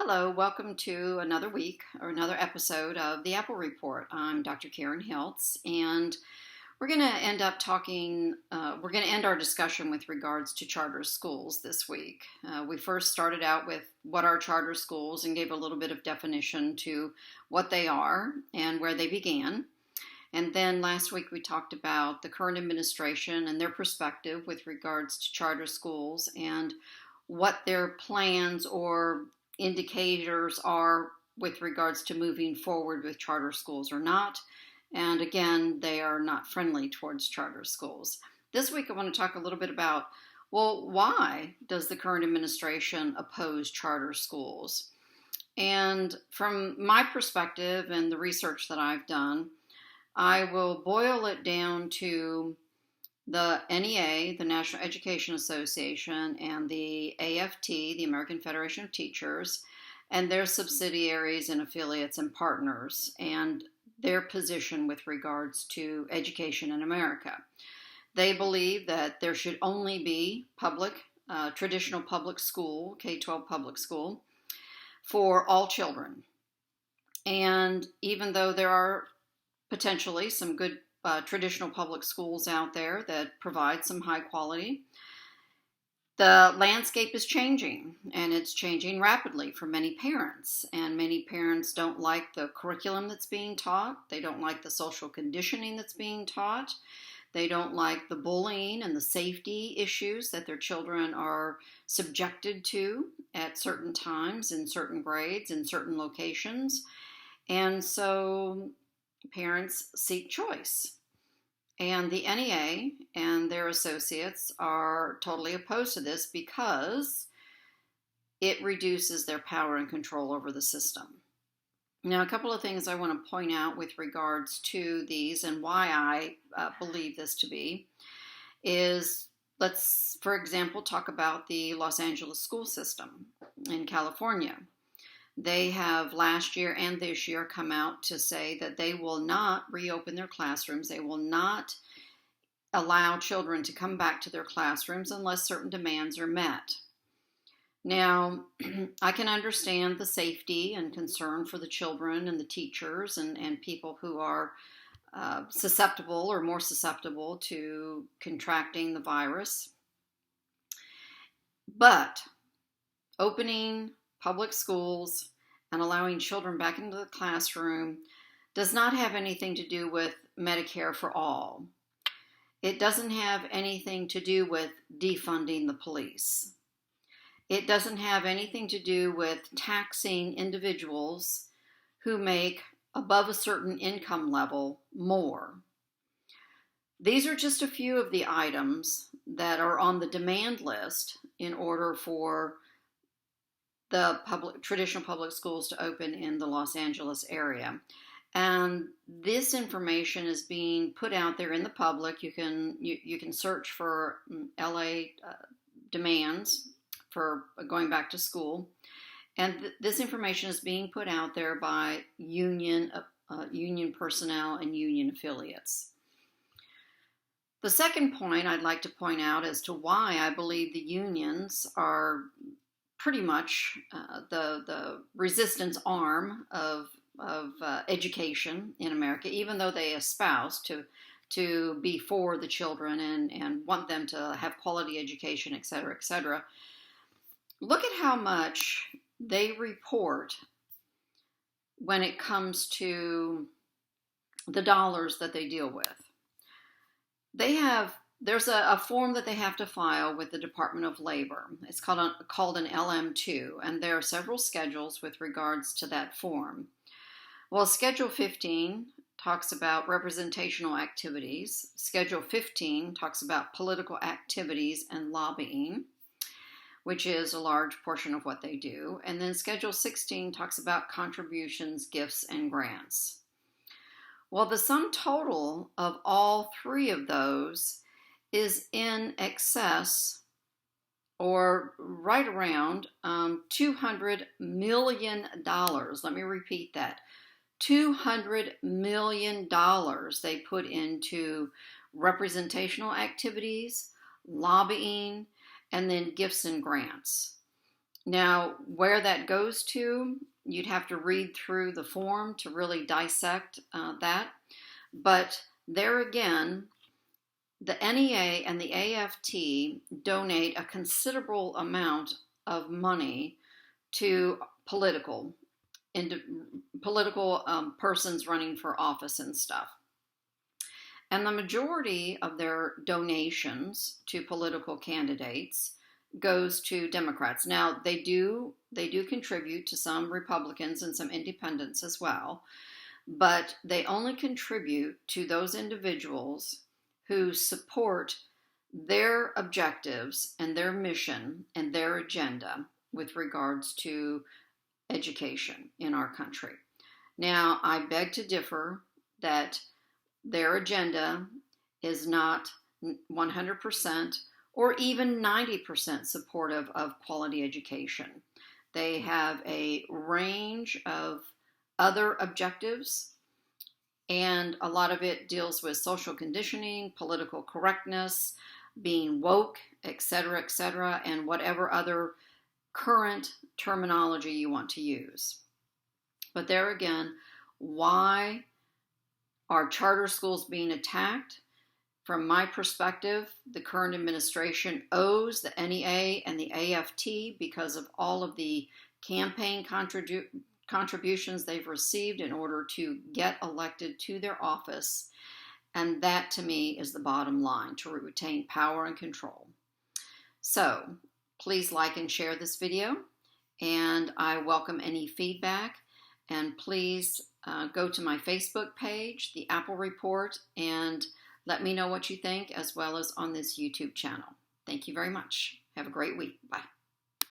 Hello, welcome to another week or another episode of the Apple Report. I'm Dr. Karen Hiltz, and we're going to end up talking, we're going to end our discussion with regards to charter schools this week. We first started out with what are charter schools and gave a little bit of definition to what they are and where they began. And then last week we talked about the current administration and their perspective with regards to charter schools and what their plans or indicators are with regards to moving forward with charter schools or not. And again, they are not friendly towards charter schools. This week I want to talk a little bit about, well, why does the current administration oppose charter schools? And from my perspective and the research that I've done, I will boil it down to the NEA, the National Education Association, and the AFT, the American Federation of Teachers, and their subsidiaries and affiliates and partners, and their position with regards to education in America. They believe that there should only be traditional public school, K-12 public school, for all children. And even though there are potentially some good traditional public schools out there that provide some high quality, the landscape is changing, and it's changing rapidly for many parents. And many parents don't like the curriculum that's being taught. They don't like the social conditioning that's being taught. They don't like the bullying and the safety issues that their children are subjected to at certain times, in certain grades, in certain locations. And so parents seek choice. And the NEA and their associates are totally opposed to this because it reduces their power and control over the system. Now, a couple of things I want to point out with regards to these and why I believe this to be is, let's, for example, talk about the Los Angeles school system in California. They have last year and this year come out to say that they will not reopen their classrooms. They will not allow children to come back to their classrooms unless certain demands are met. Now, I can understand the safety and concern for the children and the teachers and people who are susceptible or more susceptible to contracting the virus. But opening public schools and allowing children back into the classroom does not have anything to do with Medicare for all. It doesn't have anything to do with defunding the police. It doesn't have anything to do with taxing individuals who make above a certain income level more. These are just a few of the items that are on the demand list in order for the traditional public schools to open in the Los Angeles area. And this information is being put out there in the public. You can search for LA demands for going back to school. And this information is being put out there by union personnel and union affiliates. The second point I'd like to point out as to why I believe the unions are pretty much the resistance arm of education in America, even though they espouse to be for the children and want them to have quality education, et cetera, et cetera. Look at how much they report when it comes to the dollars that they deal with. There's a form that they have to file with the Department of Labor. It's called an LM2, and there are several schedules with regards to that form. Well, Schedule 15 talks about representational activities. Schedule 15 talks about political activities and lobbying, which is a large portion of what they do. And then Schedule 16 talks about contributions, gifts, and grants. Well, the sum total of all three of those is in excess or right around $200 million. Let me repeat that. $200 million they put into representational activities, lobbying, and then gifts and grants. Now, where that goes to, you'd have to read through the form to really dissect that. But there again, the NEA and the AFT donate a considerable amount of money to political persons running for office and stuff. And the majority of their donations to political candidates goes to Democrats. Now they do contribute to some Republicans and some independents as well, but they only contribute to those individuals who support their objectives and their mission and their agenda with regards to education in our country. Now, I beg to differ that their agenda is not 100% or even 90% supportive of quality education. They have a range of other objectives, and a lot of it deals with social conditioning, political correctness, being woke, etc., and whatever other current terminology you want to use. But there again, why are charter schools being attacked? From my perspective, the current administration owes the NEA and the AFT because of all of the campaign contributions they've received in order to get elected to their office. And that, to me, is the bottom line, to retain power and control. So please like and share this video, and I welcome any feedback. And please go to my Facebook page, The Apple Report, and let me know what you think, as well as on this YouTube channel. Thank you very much. Have a great week. Bye.